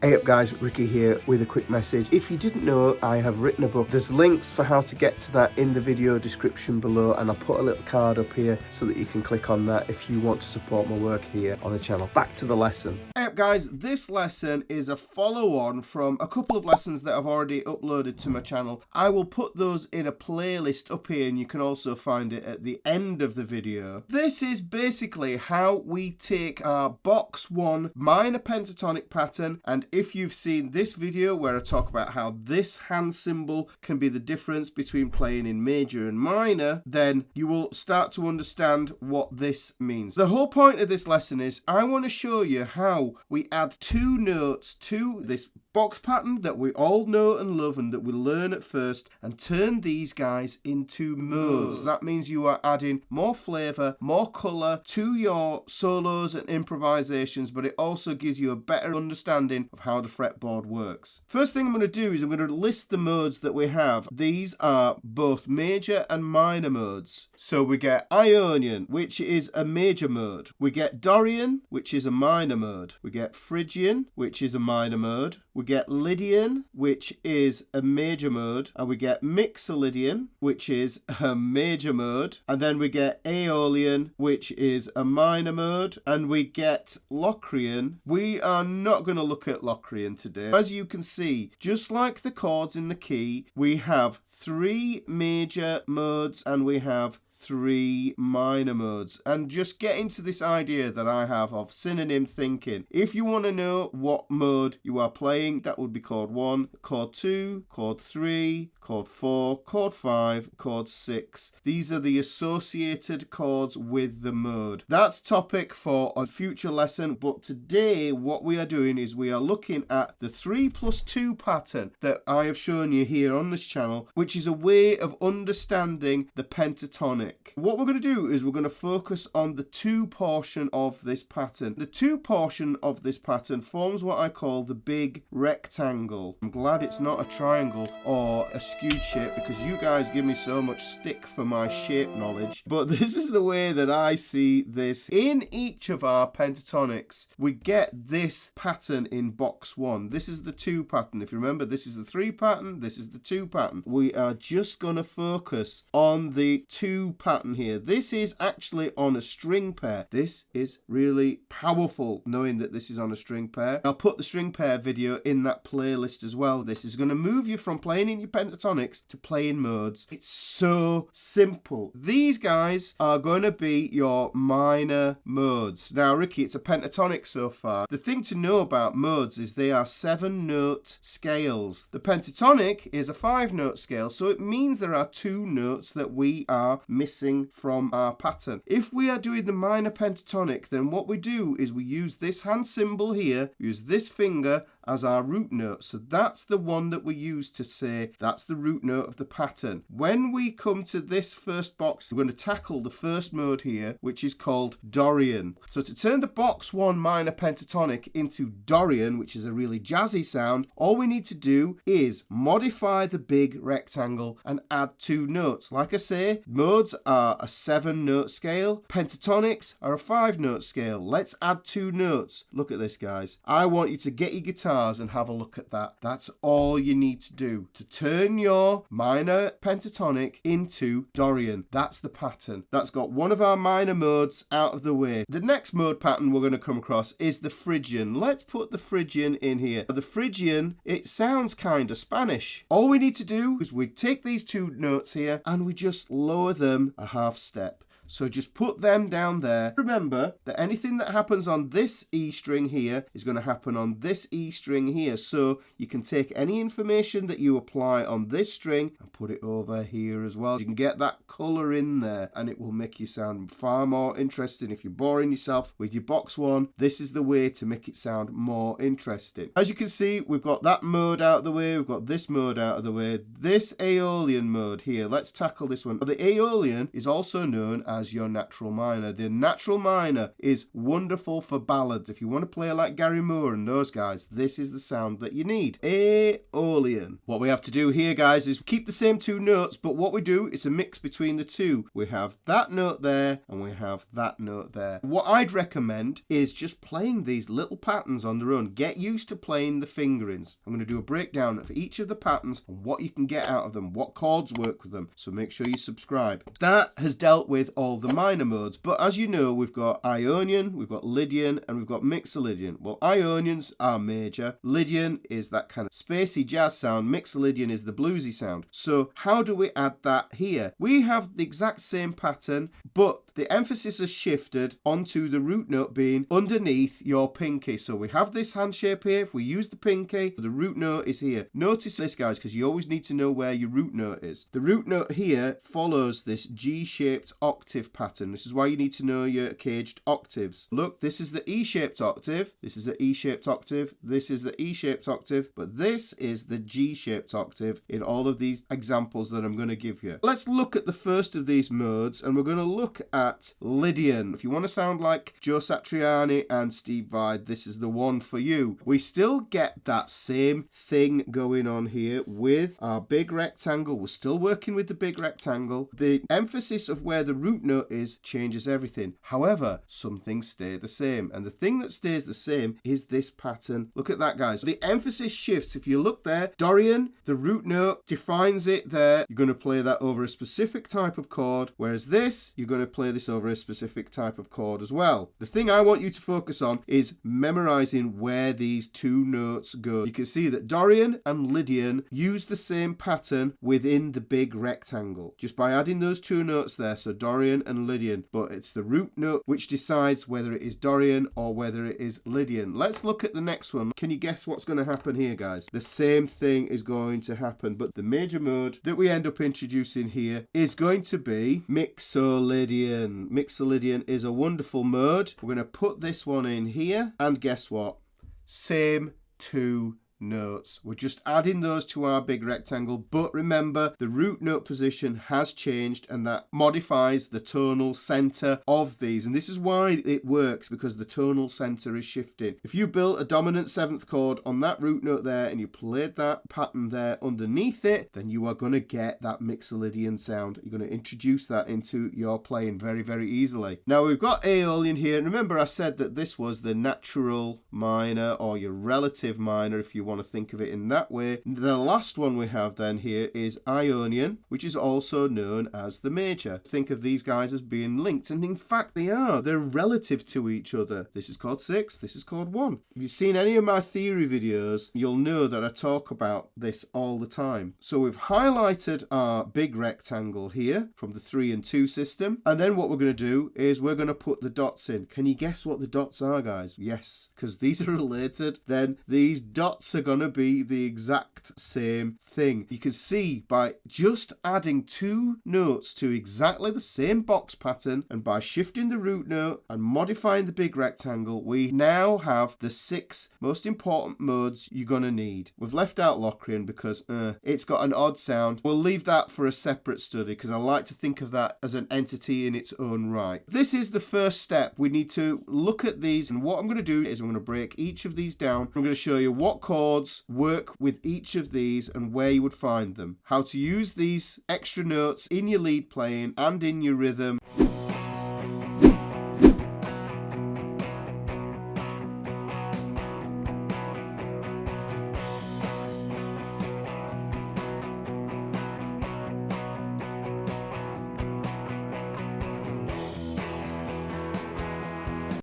Hey up guys, Ricky here with a quick message. If you didn't know, I have written a book. There's links for how to get to that in the video description below, and I'll put a little card up here so that you can click on that if you want to support my work here on the channel. Back to the lesson. Hey up guys, this lesson is a follow-on from a couple of lessons that I've already uploaded to my channel. I will put those in a playlist up here, and you can also find it at the end of the video. This is basically how we take our box 1 minor pentatonic pattern, and if you've seen this video where I talk about how this hand symbol can be the difference between playing in major and minor, then you will start to understand what this means. The whole point of this lesson is I want to show you how we add 2 notes to this box pattern that we all know and love and that we learn at first, and turn these guys into modes. That means you are adding more flavour, more colour to your solos and improvisations, but it also gives you a better understanding of how the fretboard works. First thing I'm going to do is I'm going to list the modes that we have. These are both major and minor modes. So we get Ionian, which is a major mode. We get Dorian, which is a minor mode. We get Phrygian, which is a minor mode. We get Lydian, which is a major mode, and we get Mixolydian, which is a major mode, and then we get Aeolian, which is a minor mode, and we get Locrian. We are not going to look at Locrian today. As you can see, just like the chords in the key, we have 3 major modes and we have 3 minor modes. And just get into this idea that I have of synonym thinking. If you want to know what mode you are playing, that would be chord 1, chord 2, chord 3, chord 4, chord 5, chord 6. These are the associated chords with the mode. That's topic for a future lesson, but today what we are doing is we are looking at the 3+2 pattern that I have shown you here on this channel, which is a way of understanding the pentatonic. What we're going to do is we're going to focus on the 2 portion of this pattern. The 2 portion of this pattern forms what I call the big rectangle. I'm glad it's not a triangle or a skewed shape, because you guys give me so much stick for my shape knowledge. But this is the way that I see this. In each of our pentatonics, we get this pattern in box 1. This is the 2 pattern. If you remember, this is the 3 pattern, this is the 2 pattern. We are just going to focus on the 2 pattern here. This is actually on a string pair. This is really powerful, knowing that this is on a string pair. I'll put the string pair video in that playlist as well. This is going to move you from playing in your pentatonics to playing modes. It's so simple. These guys are going to be your minor modes. Now, Ricky, it's a pentatonic so far. The thing to know about modes is they are 7-note scales. The pentatonic is a 5-note scale, so it means there are 2 notes that we are missing from our pattern. If we are doing the minor pentatonic, then what we do is we use this hand symbol here, use this finger as our root note. So that's the one that we use to say that's the root note of the pattern. When we come to this first box, we're going to tackle the first mode here, which is called Dorian. So to turn the box 1 minor pentatonic into Dorian, which is a really jazzy sound, all we need to do is modify the big rectangle and add 2 notes. Like I say, modes are a 7-note scale. Pentatonics are a 5-note scale. Let's add 2 notes. Look at this, guys. I want you to get your guitar and have a look at that. That's all you need to do to turn your minor pentatonic into Dorian. That's the pattern. That's got one of our minor modes out of the way. The next mode pattern we're going to come across is the Phrygian. Let's put the Phrygian in here. The Phrygian, it sounds kind of Spanish. All we need to do is we take these 2 notes here and we just lower them a half step. So just put them down there. Remember that anything that happens on this E string here is going to happen on this E string here. So you can take any information that you apply on this string and put it over here as well. You can get that colour in there and it will make you sound far more interesting. If you're boring yourself with your box 1, this is the way to make it sound more interesting. As you can see, we've got that mode out of the way. We've got this mode out of the way. This Aeolian mode here, let's tackle this one. The Aeolian is also known as as your natural minor. The natural minor is wonderful for ballads. If you want to play like Gary Moore and those guys, this is the sound that you need. Aeolian. What we have to do here, guys, is keep the same two notes, but what we do is a mix between the two. We have that note there and we have that note there. What I'd recommend is just playing these little patterns on their own. Get used to playing the fingerings. I'm going to do a breakdown for each of the patterns and what you can get out of them, what chords work with them, so make sure you subscribe. That has dealt with all the minor modes, but as you know, we've got Ionian, we've got Lydian, and we've got Mixolydian. Well, Ionians are major, Lydian is that kind of spacey jazz sound, Mixolydian is the bluesy sound. So how do we add that here? We have the exact same pattern, but the emphasis has shifted onto the root note being underneath your pinky. So we have this hand shape here. If we use the pinky, the root note is here. Notice this, guys, because you always need to know where your root note is. The root note here follows this G-shaped octave pattern. This is why you need to know your caged octaves. Look, this is the E-shaped octave. This is the E-shaped octave. This is the E-shaped octave. But this is the G-shaped octave in all of these examples that I'm going to give you. Let's look at the first of these modes, and we're going to look at Lydian. If you want to sound like Joe Satriani and Steve Vai, this is the one for you. We still get that same thing going on here with our big rectangle. We're still working with the big rectangle. The emphasis of where the root note is changes everything. However, some things stay the same, and the thing that stays the same is this pattern. Look at that, guys. The emphasis shifts. If you look there, Dorian, the root note defines it there. You're going to play that over a specific type of chord, whereas this, you're going to play this over a specific type of chord as well. The thing I want you to focus on is memorizing where these two notes go. You can see that Dorian and Lydian use the same pattern within the big rectangle, just by adding those two notes there. So Dorian and Lydian, but it's the root note which decides whether it is Dorian or whether it is Lydian. Let's look at the next one. Can you guess what's going to happen here, guys? The same thing is going to happen, but the major mode that we end up introducing here is going to be Mixolydian. Mixolydian is a wonderful mode. We're going to put this one in here, and guess what? Same two notes. We're just adding those to our big rectangle, but remember the root note position has changed, and that modifies the tonal center of these, and this is why it works, because the tonal center is shifting. If you built a dominant seventh chord on that root note there and you played that pattern there underneath it, then you are going to get that Mixolydian sound. You're going to introduce that into your playing very, very easily. Now we've got Aeolian here, and remember I said that this was the natural minor, or your relative minor if you want to think of it in that way. The last one we have then here is Ionian, which is also known as the major. Think of these guys as being linked, and in fact they are. They're relative to each other. This is chord 6, this is chord 1. If you've seen any of my theory videos, you'll know that I talk about this all the time. So we've highlighted our big rectangle here from the 3 and 2 system, and then what we're going to do is we're going to put the dots in. Can you guess what the dots are, guys? Yes, because these are related. Then these dots are going to be the exact same thing. You can see by just adding two notes to exactly the same box pattern, and by shifting the root note and modifying the big rectangle, we now have the 6 most important modes you're going to need. We've left out Locrian because it's got an odd sound. We'll leave that for a separate study because I like to think of that as an entity in its own right. This is the first step. We need to look at these, and what I'm going to do is I'm going to break each of these down. I'm going to show you what chords work with each of these and where you would find them, how to use these extra notes in your lead playing and in your rhythm.